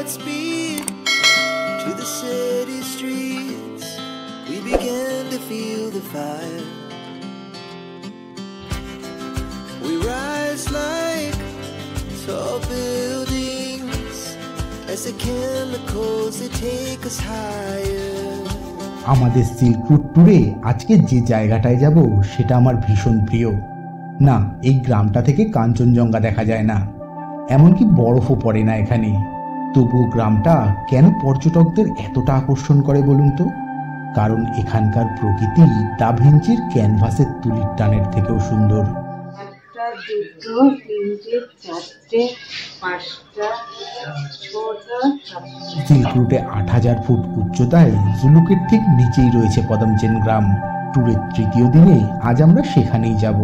Godspeed to the city streets. We began to feel the fire. We rise like tall buildings as the chemicals they take us higher. আমাদের silk route ট্যুরে আজকে যে জায়গাটায় যাব সেটা আমার ভীষণ প্রিয়। না, এই গ্রামটা থেকে কাঞ্চনজঙ্ঘা দেখা যায় না, এমনকি বরফও পড়ে না এখানে। তবুও গ্রামটা কেন পর্যটকদের এতটা আকর্ষণ করে বলুন তো? কারণ এখানকার প্রকৃতি দা ভিঞ্চির ক্যানভাসের তুলির টানের থেকেও সুন্দর। সিল্ক রুটে ৮,০০০ ফুট উচ্চতায় জুলুকের ঠিক নিচেই রয়েছে পদমচেন গ্রাম। ট্যুরের তৃতীয় দিনে আজ আমরা সেখানেই যাব।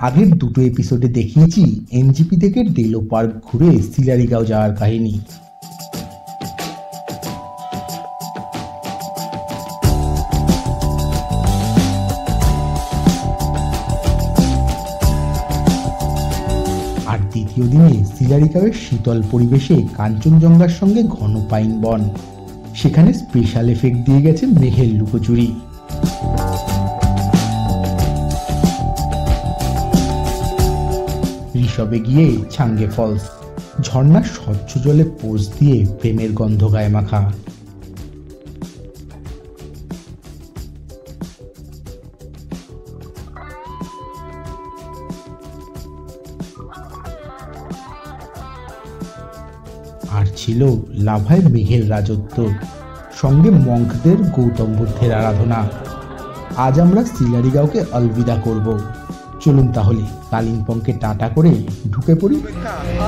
আগের দুটো এপিসোডে দেখিয়েছি এনজিপি থেকে ডেলো পার্ক ঘুরে সিলারিগাঁও যাওয়ার কাহিনী। আর দ্বিতীয় দিনে সিলারিগাঁওয়ের শীতল পরিবেশে কাঞ্চনজঙ্ঘার সঙ্গে ঘন পাইন বন, সেখানে স্পেশাল এফেক্ট দিয়ে গেছে মেঘের লুকোচুরি। ঋষভে গিয়ে ছাঙ্গে ফলস, ঝর্ণার স্বচ্ছ জলে পোজ দিয়ে প্রেমের গন্ধ গায়ে মাখা। আর ছিল লাভায় মেঘের রাজত্ব, সঙ্গে মঙ্কদের গৌতম বুদ্ধের আরাধনা। আজ আমরা সিলারিগাঁওকে অলবিদা করব। চলুন তাহলে কালিম্পংকে টাটা করে ঢুকে পড়ি।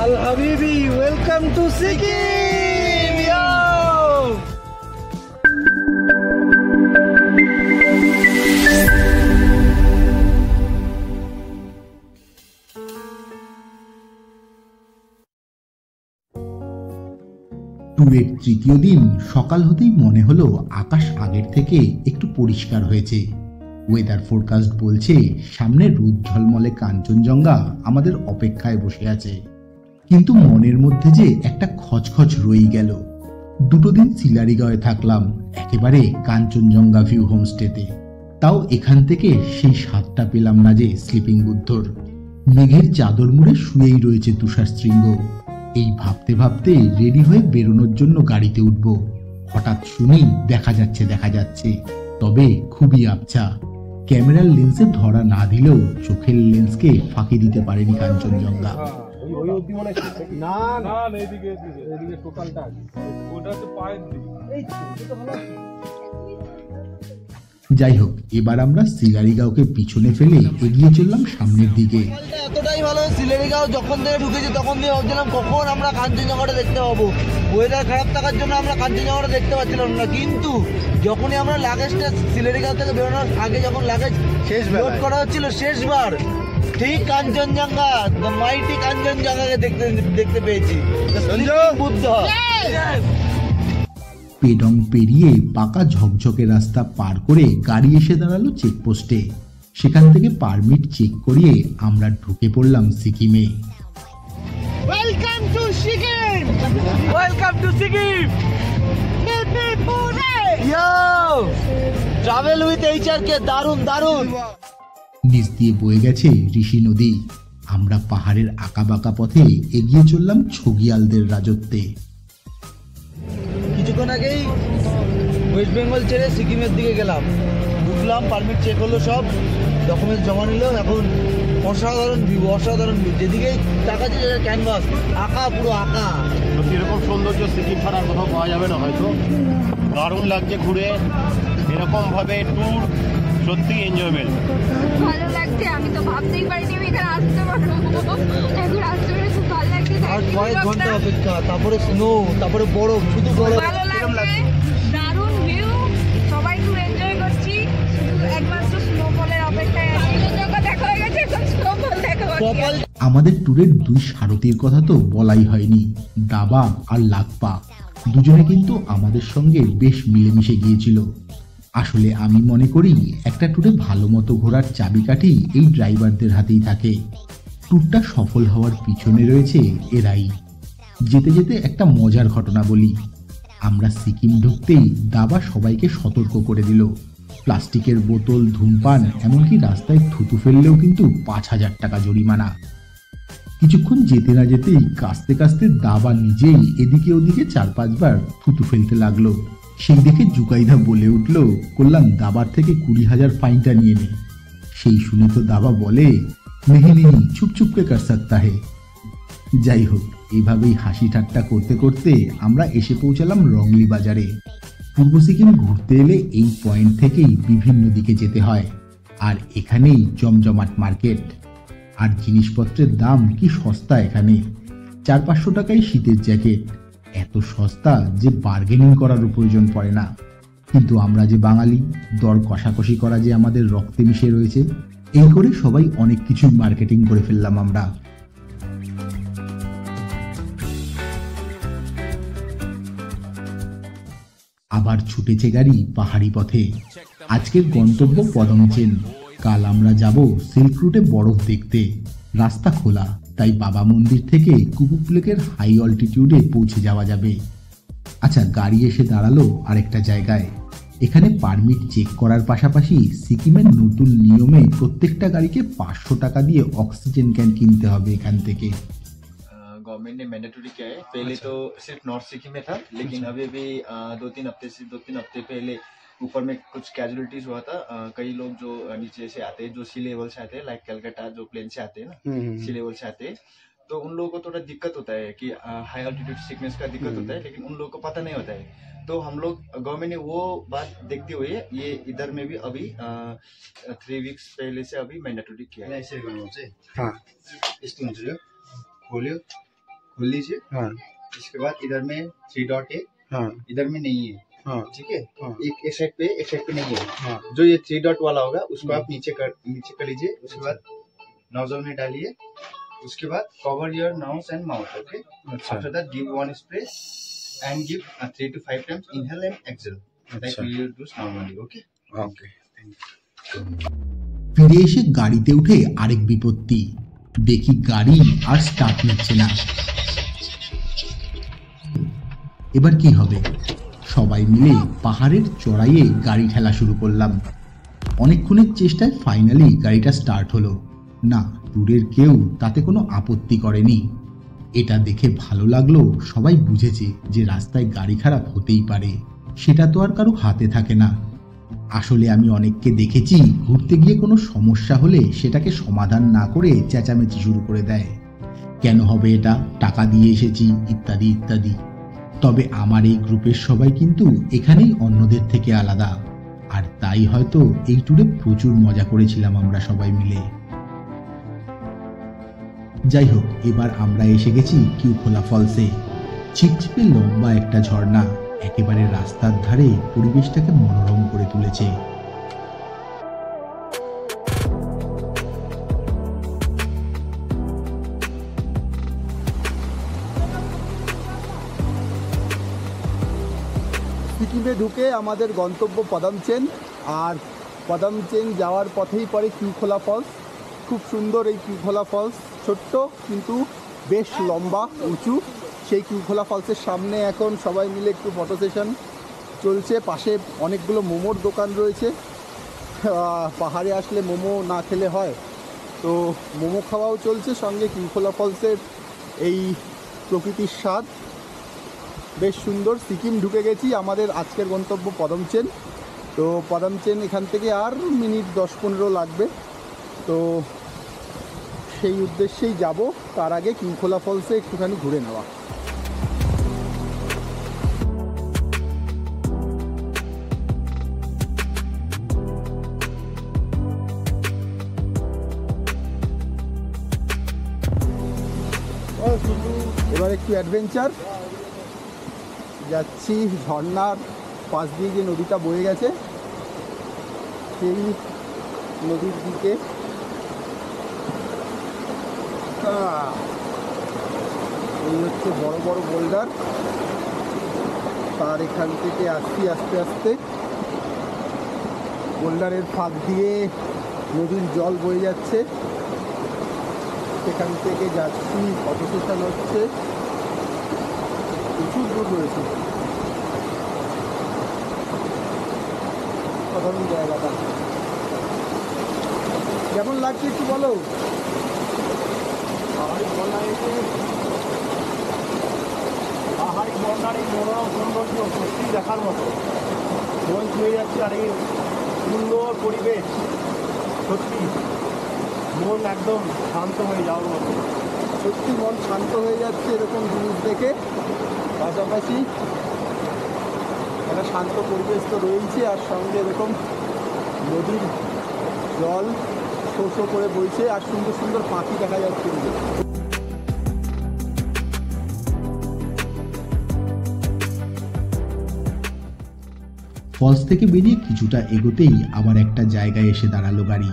আল হাবিবি, ওয়েলকাম টু সিকিম। ট্যুরের তৃতীয় দিন সকাল হতেই মনে হলো আকাশ আগের থেকে একটু পরিষ্কার হয়েছে। ওয়েদার ফোরকাস্ট বলছে সামনে রোদ ঝলমলে কাঞ্চনজঙ্ঘা আমাদের অপেক্ষায় বসে আছে। কিন্তু মনের মধ্যে যে একটা খচখচ রয়েই গেল। দুটো দিন সিলারিগাঁওয়ে থাকলাম, একেবারে কাঞ্চনজঙ্ঘা ভিউ হোমস্টেতে, তাও এখান থেকে সেই স্বাদটা পেলাম না যে স্লিপিং বুদ্ধর। মেঘের চাদর মুড়ে শুয়েই রয়েছে তুষার শৃঙ্গ। এই ভাবতে ভাবতে রেডি হয়ে বেরোনোর জন্য গাড়িতে উঠবো, হঠাৎ শুনি দেখা যাচ্ছে, তবে খুবই আবছা। ক্যামেরার লেন্সে ধরা না দিলেও চোখের লেন্সকে ফাঁকি দিতে পারেনি কাঞ্চনজঙ্ঘা। যাই হোক, এবার আমরা সিলারিগাঁওকে পিছনে ফেলে এগিয়ে চললাম সামনের দিকে। এতটাই ভালো সিলারিগাঁও যখন থেকে ঢুকেছি তখন থেকে ভাবছিলাম কখন আমরা কাঞ্চনজঙ্ঘাটা দেখতে পাবো। ওয়েদার খারাপ থাকার জন্য আমরা কাঞ্চনজঙ্ঘাটা দেখতে পাচ্ছিলাম না, কিন্তু যখনই আমরা লাগেজটা সিলারিগাঁও থেকে বেরোনোর আগে যখন লাগেজ লোড করা হচ্ছিল শেষবার, ঠিক কাঞ্চনজঙ্ঘা, দ্য মাইটি কাঞ্চনজঙ্ঘাকে দেখতে পেয়েছি। বুদ্ধ পেডং পেরিয়ে পাকা ঝকঝকে রাস্তা পার করে গাড়ি এসে দাঁড়ালো চেকপোস্টে। সেখান থেকে পারমিট চেক করিয়ে আমরা ঢুকে পড়লাম সিকিমে। Welcome to Sikkim, welcome to Sikkim. Travel with HRK দারুণ দারুণ। নিচ দিয়ে বয়ে গেছে ঋষি নদী। আমরা পাহাড়ের আঁকাবাঁকা পথে এগিয়ে চললাম ছগিয়ালদের রাজত্বে। কিছুক্ষণ আগেই ওয়েস্ট বেঙ্গল ছেড়ে সিকিমের দিকে গেলাম, ঢুকলাম, পারমিট চেক হলো, সব ডকুমেন্টস জমা নিল। এখন অসাধারণ ভিউ, অসাধারণ ভিউ, যেদিকেই তাকাচ্ছি ক্যানভাস আঁকা, পুরো আঁকা। এরকম সৌন্দর্য সিকিম ছাড়া আর কোথাও পাওয়া যাবে না হয়তো। দারুণ লাগছে ঘুরে, এরকম ভাবে ট্যুর সত্যি এনজয়মেন্ট, ভালো লাগছে। আমি তো ভাবতেই পারিনি আমি এখানে আসতে পারবো। এখন আসতে পেরে খুব ভালো লাগছে। আর কয়েক ঘন্টা অপেক্ষা, তারপরে স্নো, তারপরে বরফ, শুধু বরফ। ভালো লাগছে, দারুণ ভিউ, সবাই খুব এনজয় করছি। শুধু একমাত্র স্নোফলের অপেক্ষায় আছি। দেখা হয়ে গেছে, এখন স্নোফল দেখা বাকি। আমাদের ট্যুরের দুই সারথীর কথা তো বলাই হয়নি, দাবা আর লাকপা। দুজনে কিন্তু আমাদের সঙ্গে বেশ মিলেমিশে গিয়েছিল। আসলে আমি মনে করি একটা ট্যুরে ভালো মতো ঘোরার চাবিকাঠি এই ড্রাইভারদের হাতেই থাকে। ট্যুরটা সফল হওয়ার পিছনে রয়েছে এরাই। যেতে যেতে একটা মজার ঘটনা বলি। আমরা সিকিম ঢুকতেই দাবা সবাইকে সতর্ক করে দিল, প্লাস্টিকের বোতল, ধূমপান, এমনকি রাস্তায় থুতু ফেললেও কিন্তু 5,000 টাকা জরিমানা। কিছুক্ষণ যেতে না যেতেই কাস্তে কাস্তে দাবা নিজেই এদিকে ওদিকে 4-5 বার থুতু ফেলতে লাগলো। সেই দেখে জুকাইদা বলে উঠল, করলাম দাবার থেকে 20,000 ফাইনটা নিয়ে নে। সেই শুনে তো দাবা বলে, নেহি নেহি চুপ চুপকে কর সকতা হে। যাই হোক, এইভাবেই হাসি ঠাট্টা করতে করতে আমরা এসে পৌঁছালাম রংলি বাজারে। পূর্ব সিকিম ঘুরতে এলে এই পয়েন্ট থেকেই বিভিন্ন দিকে যেতে হয়, আর এখানেই জমজমাট মার্কেট। আর জিনিসপত্রের দাম কি সস্তা এখানে, 400-500 টাকায় শীতের জ্যাকেট, এত সস্তা যে বার্গেনিং করারও প্রয়োজন পড়ে না। কিন্তু আমরা যে বাঙালি, দর কষাকষি করা যে আমাদের রক্তে মিশে রয়েছে। এই করে সবাই অনেক কিছুই মার্কেটিং করে ফেললাম আমরা। আবার ছুটেছে গাড়ি পাহাড়ি পথে। আজকের গন্তব্য পদমচেন। কাল আমরা যাব সিল্ক রুটে বরফ দেখতে। রাস্তা খোলা, তাই বাবা মন্দির থেকে কুপুপ লেকের হাই অল্টিটিউডে পৌঁছে যাওয়া যাবে। আচ্ছা, গাড়ি এসে দাঁড়ালো আরেকটা জায়গায়। এখানে পারমিট চেক করার পাশাপাশি সিকিমের নতুন নিয়মে প্রত্যেকটা গাড়িকে 500 টাকা দিয়ে অক্সিজেন ক্যান কিনতে হবে এখান থেকে। गवर्नमेंट ने मैंडेटरी किया है। पहले तो सिर्फ नॉर्थ सिक्किम में था, लेकिन अभी अभी 2-3 हफ्ते पहले ऊपर में कुछ कैजुअलिटीज हुआ था। कई लोग जो नीचे से आते हैं, जो सी लेवल से आते हैं, लाइक कलकत्ता जो प्लेन से आते हैं ना, सी लेवल से आते हैं, तो उन लोगों को थोड़ा दिक्कत होता है कि हाई ऑल्टीट्यूड सिकनेस का दिक्कत होता है, लेकिन उन लोगों को पता नहीं होता है। तो हम लोग गवर्नमेंट ने वो बात देखते हुए ये इधर में भी अभी 3 वीक्स पहले से अभी मैंडेटरी किया है। ऐसे गर्नु चाहिँ यस्तो हुन्छ यो, खोल्यो, खोल लीजिए। इसके बाद इधर में 3 डॉट है, इधर में नहीं है, ठीक है। एक साइड पे नहीं है। जो ये 3 डॉट वाला होगा उसको आप नीचे कर लीजिए। उसके बाद नोजल में डालिए। उसके बाद cover your nose and mouth, okay. After that give 1 spray and give 3 to 5 times inhale and exhale, like we do normally, okay? ওকে, ফিরে এসে গাড়িতে উঠে আরেক বিপত্তি। দেখি গাড়ি আর স্টার্ট নিচ্ছে না। এবার কি হবে? সবাই মিলে পাহাড়ের চড়াইয়ে গাড়ি ঠেলা শুরু করলাম। অনেকক্ষণের চেষ্টায় ফাইনালি গাড়িটা স্টার্ট হলো। না, দূরের কেউ তাতে কোনো আপত্তি করেনি। এটা দেখে ভালো লাগলো, সবাই বুঝেছে যে রাস্তায় গাড়ি খারাপ হতেই পারে, সেটা তো আর কারো হাতে থাকে না। আসলে আমি অনেককে দেখেছি ঘুরতে গিয়ে কোনো সমস্যা হলে সেটাকে সমাধান না করে চেঁচামেচি শুরু করে দেয়, কেন হবে এটা, টাকা দিয়ে এসেছি, ইত্যাদি ইত্যাদি। তবে আমার এই গ্রুপের সবাই কিন্তু এখানেই অন্যদের থেকে আলাদা, আর তাই হয়তো এই ট্যুরে প্রচুর মজা করেছিলাম আমরা সবাই মিলে। যাই হোক, এবার আমরা এসে গেছি কিউখোলা ফলসে। ছিপছিপে লম্বা একটা ঝর্ণা একেবারে রাস্তার ধারে পরিবেশটাকে মনোরম করে তুলেছে। সিকিমে ঢুকে আমাদের গন্তব্য পদমচেন, আর পদমচেন যাওয়ার পথেই পড়ে কিউখোলা ফলস। খুব সুন্দর এই কিউখোলা ফলস, ছোট্ট কিন্তু বেশ লম্বা উঁচু। সেই কিউখোলা ফলসের সামনে এখন সবাই মিলে একটু ফটো সেশন চলছে। পাশে অনেকগুলো মোমোর দোকান রয়েছে। পাহাড়ে আসলে মোমো না খেলে হয়, তো মোমো খাওয়াও চলছে, সঙ্গে কিউখোলা ফলসের এই প্রকৃতির স্বাদ বেশ সুন্দর। সিকিম ঢুকে গেছি, আমাদের আজকের গন্তব্য পদমচেন। তো পদমচেন এখান থেকে আর মিনিট 10-15 লাগবে, তো সেই উদ্দেশ্যেই যাব। তার আগে কিউখোলা ফলসে একটুখানি ঘুরে নেওয়া। এবার একটু অ্যাডভেঞ্চার যাচ্ছি। ঝর্ণার পাশ দিয়ে যে নদীটা বয়ে গেছে সেই নদীর দিকে। এই হচ্ছে বড় বড় বোল্ডার, তার এখান থেকে আসছি আস্তে আস্তে। বোল্ডারের ফাঁক দিয়ে নদীর জল বয়ে যাচ্ছে। সেখান থেকে যাচ্ছি, ফটো সেশন হচ্ছে, প্রচুর দূর রয়েছে। সাধারণ জায়গাটা কেমন লাগছে একটু বলো। পাহাড়ি বন্যার এই মনোরম সৌন্দর্য সত্যি দেখার মতো, মন ছুঁয়ে যাচ্ছে। আর এই সুন্দর পরিবেশ, সত্যি মন একদম শান্ত হয়ে যাওয়ার মতো। সত্যি মন শান্ত হয়ে যাচ্ছে এরকম জিনিস দেখে। পাশাপাশি একটা শান্ত পরিবেশ তো রয়েছে, আর সঙ্গে এরকম নদীর জল শো করে বইছে, আর সুন্দর সুন্দর পাখি দেখা যাচ্ছে। ফলস থেকে বেরিয়ে কিছুটা এগোতেই আবার একটা জায়গায় এসে দাঁড়ালো গাড়ি।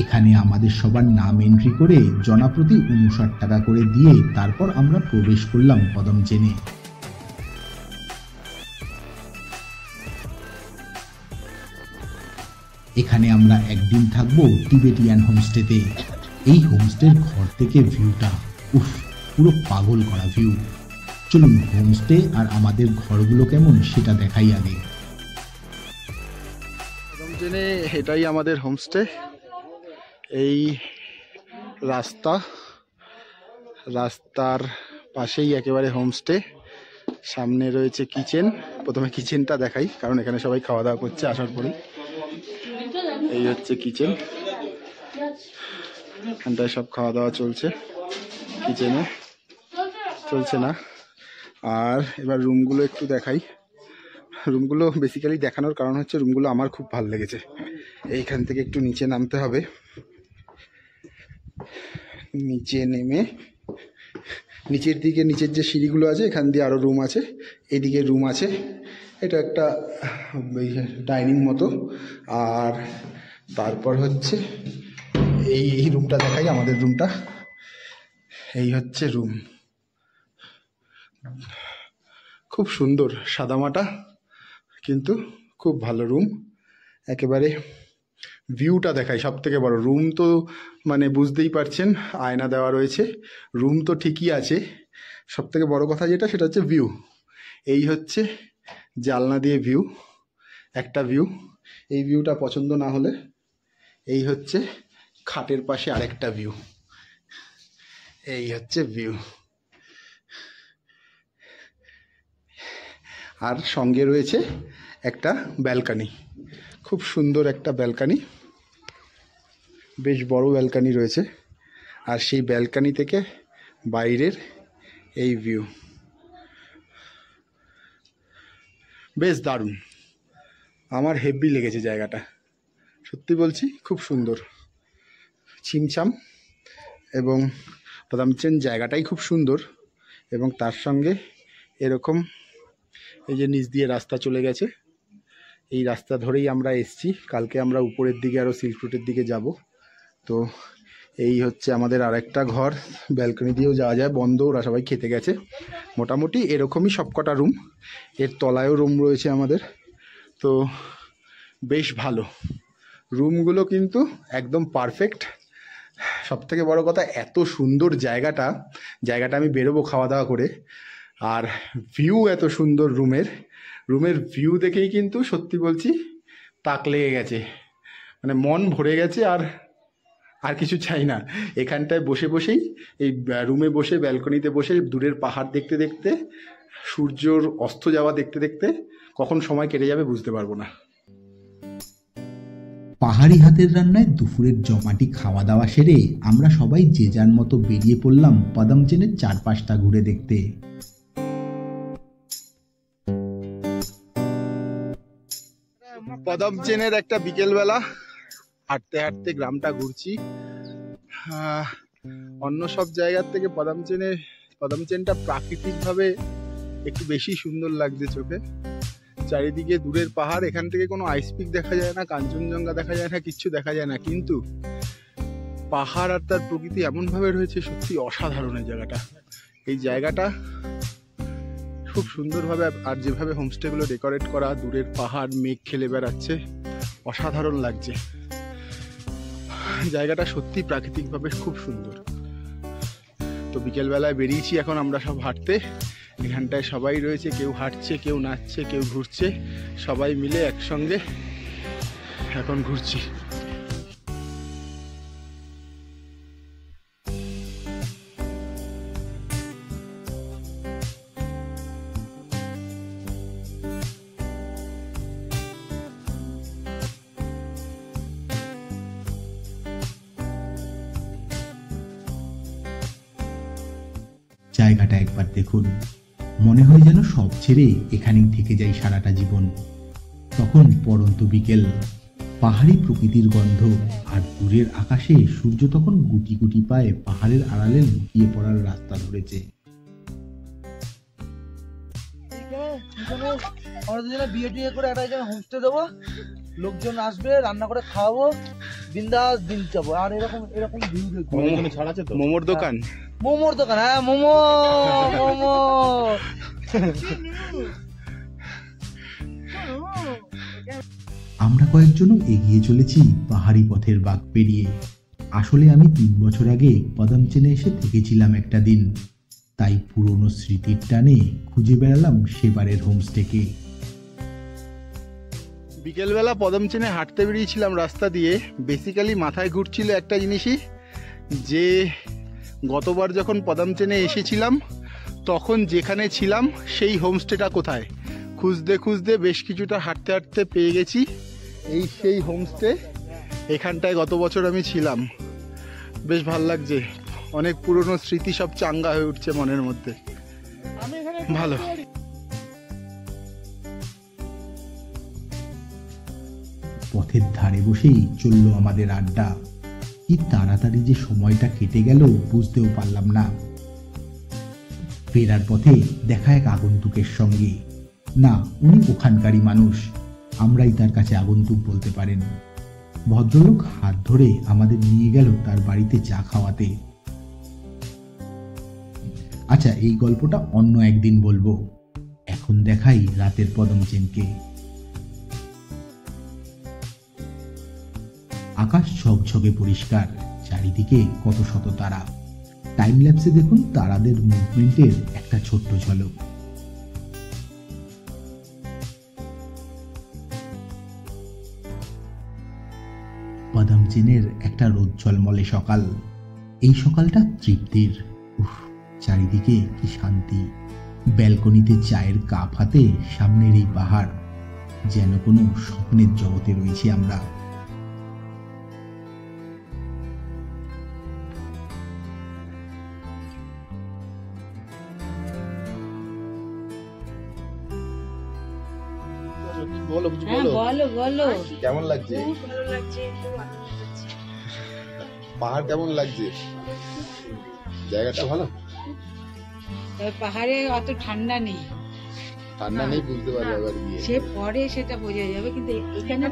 এখানে আমাদের সবার নাম এন্ট্রি করে জনাপ্রতি 59 টাকা করে দিয়ে তারপর আমরা প্রবেশ করলাম পদমচেনে। এখানে আমরা একদিন থাকবো টিবেটিয়ান হোমস্টেতে। এই হোমস্টের ঘর থেকে ভিউটা পুরো পাগল করা ভিউ। চলুন হোমস্টে আর আমাদের ঘরগুলো কেমন সেটা দেখাই আগে। পদমচেনে এটাই আমাদের হোমস্টে। এই রাস্তার পাশেই একেবারে হোমস্টে। সামনে রয়েছে কিচেন। প্রথমে কিচেনটা দেখাই, কারণ এখানে সবাই খাওয়া দাওয়া করছে আসার পরে। এই হচ্ছে কিচেন, এখানটায় সব খাওয়া দাওয়া চলছে। কিচেনে চলছে না। আর এবার রুমগুলো একটু দেখাই। রুমগুলো বেসিক্যালি দেখানোর কারণ হচ্ছে রুমগুলো আমার খুব ভালো লেগেছে। এইখান থেকে একটু নিচে নামতে হবে। নিচে নেমে নিচের দিকে নিচের যে সিঁড়িগুলো আছে এখান দিয়ে আরও রুম আছে, এদিকে রুম আছে। এটা একটা ডাইনিং মতো। আর তারপর হচ্ছে এই রুমটা দেখাই, আমাদের রুমটা। এই হচ্ছে রুম, খুব সুন্দর সাদামাটা, কিন্তু খুব ভালো রুম। একেবারে ভিউটা দেখাই। সব থেকে বড় রুম তো মানে বুঝতেই পারছেন, আয়না দেওয়া রয়েছে। রুম তো ঠিকই আছে, সব থেকে বড় কথা যেটা সেটা হচ্ছে ভিউ। এই হচ্ছে জানলা দিয়ে ভিউ, একটা ভিউ। এই ভিউটা পছন্দ না হলে এই হচ্ছে খাটের পাশে আরেকটা ভিউ। এই হচ্ছে ভিউ। আর সঙ্গে রয়েছে একটা ব্যালকানি, খুব সুন্দর একটা ব্যালকানি, বেশ বড় ব্যালকানি রয়েছে। আর সেই ব্যালকানি থেকে বাইরের এই ভিউ বেশ দারুণ। আমার হেভি লেগেছে জায়গাটা, সত্যি বলছি, খুব সুন্দর, ছিমছাম। এবং পদমচেন জায়গাটাই খুব সুন্দর। এবং তার সঙ্গে এরকম এই যে নিচ দিয়ে রাস্তা চলে গেছে, এই রাস্তা ধরেই আমরা এসছি। কালকে আমরা উপরের দিকে আরও সিল্ক রুটের দিকে যাব। তো এই হচ্ছে আমাদের আরেকটা ঘর, ব্যালকনি দিয়েও যাওয়া যায়, বন্ধ, ওরা সবাই খেতে গেছে। মোটামুটি এরকমই সবকটা রুম। এর তলায়ও রুম রয়েছে আমাদের। তো বেশ ভালো রুমগুলো, কিন্তু একদম পারফেক্ট। সব থেকে বড় কথা, এত সুন্দর জায়গাটা আমি বেরোবো খাওয়া দাওয়া করে। আর ভিউ এত সুন্দর রুমের ভিউ দেখেই কিন্তু সত্যি বলছি তাক লেগে গেছে, মানে মন ভরে গেছে। আর কিছু চাই না। এখানটায় বসেই এই রুমে বসে, ব্যালকনিতে বসে দূরের পাহাড় দেখতে দেখতে, সূর্যর অস্ত যাওয়া দেখতে দেখতে কখন সময় কেটে যাবে বুঝতে পারবো না। পাহাড়ি হাতের রান্নায় দুপুরের জমাটি খাওয়া দাওয়া সেরে আমরা সবাই যে যার মতো বেরিয়ে পড়লাম পদমচেনের চারপাশটা ঘুরে দেখতে। পদমচেনের একটা বিকেলবেলা হাঁটতে হাঁটতে গ্রামটা ঘুরছি। অন্য সব জায়গার থেকে পদমচেনটা প্রাকৃতিকভাবে একটু বেশি সুন্দর লাগছে চোখে। চারিদিকে দূরের পাহাড়, এখান থেকে কোনো আইস পিক দেখা যায় না, কাঞ্চনজঙ্ঘা দেখা যায় না, কিচ্ছু দেখা যায় না, কিন্তু পাহাড় আর তার প্রকৃতি এমনভাবে রয়েছে, সত্যি অসাধারণ এই জায়গাটা। এই জায়গাটা খুব সুন্দরভাবে, আর যেভাবে হোমস্টেগুলো ডেকোরেট করা, দূরের পাহাড়, মেঘ খেলে বেড়াচ্ছে, অসাধারণ লাগছে। জায়গাটা সত্যি প্রাকৃতিকভাবে খুব সুন্দর। তো বিকেলবেলায় বেরিয়েছি এখন আমরা সব হাঁটতে। এখানটায় সবাই রয়েছে, কেউ হাঁটছে, কেউ নাচছে, কেউ ঘুরছে, সবাই মিলে একসঙ্গে এখন ঘুরছি। জায়গাটা একবার দেখুন, মনে হয় যেন সব ছেড়ে এখানেই থেকে যাই সারাটা জীবন। তখন পড়ন্ত বিকেল, পাহাড়ি প্রকৃতির গন্ধ, আর দূরের আকাশে সূর্য তখন গুটি গুটি পায়ে পাহাড়ের আড়ালে লুকিয়ে পড়ার রাস্তা ধরেছে। আমরা দুজনে বিয়ে টিয়ে করে একটা এখানে হোমস্টে দেবো, লোকজন আসবে, রান্না করে খাওয়াবো, বিন্দাস দিন যাবো। আর এরকম এরকম ভিউ দেখবো। ছাড় আছে তো? মোমোর দোকান, মোমোর দোকান, হ্যাঁ মোমো মোমো। আমরা কয়েকজনও এগিয়ে চলেছি পাহাড়ি পথের বাঁক পেরিয়ে। আসলে আমি 3 বছর আগে পদমচেনে এসে থেকেছিলাম একটা দিন, তাই পুরনো স্মৃতির টানে খুঁজে বেড়ালাম সেবারের হোমস্টেকে। বিকেলবেলা পদমচেনে হাঁটতে বেরিয়েছিলাম রাস্তা দিয়ে। বেসিক্যালি মাথায় ঘুরছিল একটা জিনিসই, যে গতবার যখন পদমচেনে এসেছিলাম তখন যেখানে ছিলাম সেই হোমস্টেটা কোথায়। খুঁজতে খুঁজতে বেশ কিছুটা হাঁটতে হাঁটতে পেয়ে গেছি এই সেই হোমস্টে। এখানটায় গত বছর আমি ছিলাম। বেশ ভাল লাগছে, অনেক পুরনো স্মৃতি সব চাঙ্গা হয়ে উঠছে মনের মধ্যে, ভালো। পথের ধারে বসেই চললো আমাদের আড্ডা। কি তাড়াতাড়ি যে সময়টা কেটে গেল বুঝতেও পারলাম না। ফেরার পথে দেখা এক আগন্তুকের সঙ্গে। না, উনি ওখানকারই মানুষ, আমরাই তার কাছে আগন্তুক বলতে পারেন। ভদ্রলোক হাত ধরে আমাদের নিয়ে গেল তার বাড়িতে চা খাওয়াতে। আচ্ছা, এই গল্পটা অন্য একদিন বলবো, এখন দেখাই রাতের পদমচেনকে। আকাশ ঝকঝকে পরিষ্কার, চারিদিকে কত শত তারা। টাইম ল্যাপসে দেখুন তারাদের মুভমেন্টের একটা ছোট্ট ঝলক। পদমচেনের একটা রোদ ঝলমলে সকাল। এই সকালটা তৃপ্তির। চারিদিকে কি শান্তি। ব্যালকনিতে চায়ের কাপ হাতে সামনের এই পাহাড়, যেন কোনো স্বপ্নের জগতে রয়েছি আমরা। বলো কিছু বলো। বলো বলো, কেমন লাগছে? খুব ভালো লাগছে, খুব আনন্দ হচ্ছে। পাহাড় কেমন লাগছে? জায়গাটা ভালো? তবে পাহাড়ে অত ঠান্ডা নেই। ঠান্ডা নেই বুঝতে পারবো এবার গিয়ে। সে পরে সেটা বোঝা যাবে, কিন্তু এখানে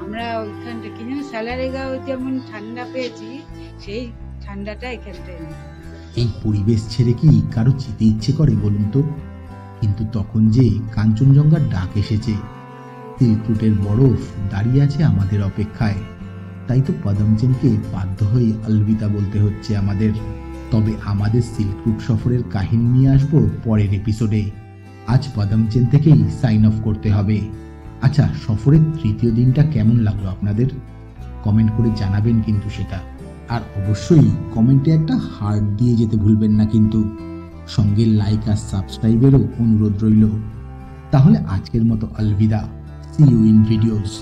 আমরা ওইখানটা কি জানি স্যালারিগাঁও যেমন ঠান্ডা পেয়েছি, সেই ঠান্ডাটা এখানটায় নেই। এই পরিবেশ ছেড়ে কি কারো যেতে ইচ্ছে করে বলুন তো? কিন্তু তখন যে কাঞ্চনজঙ্ঘার ডাক এসেছে, সিল্ক রুটের বরফ দাঁড়িয়ে আছে আমাদের অপেক্ষায়, তাই তো পদমচেনকে বাধ্য হয়ে আলবিদা বলতে হচ্ছে আমাদের। তবে আমাদের সিল্ক রুট সফরের কাহিনী নিয়ে আসবো পরের এপিসোডে। আজ পদমচেন থেকেই সাইন অফ করতে হবে। আচ্ছা, সফরের 3য় দিনটা কেমন লাগলো আপনাদের? কমেন্ট করে জানাবেন কিন্তু সেটা। আর অবশ্যই কমেন্টে একটা হার্ট দিয়ে যেতে ভুলবেন না কিন্তু। সঙ্গে লাইক আর সাবস্ক্রাইবেরও অনুরোধ রইল। তাহলে আজকের মতো আলবিদা। See you in videos.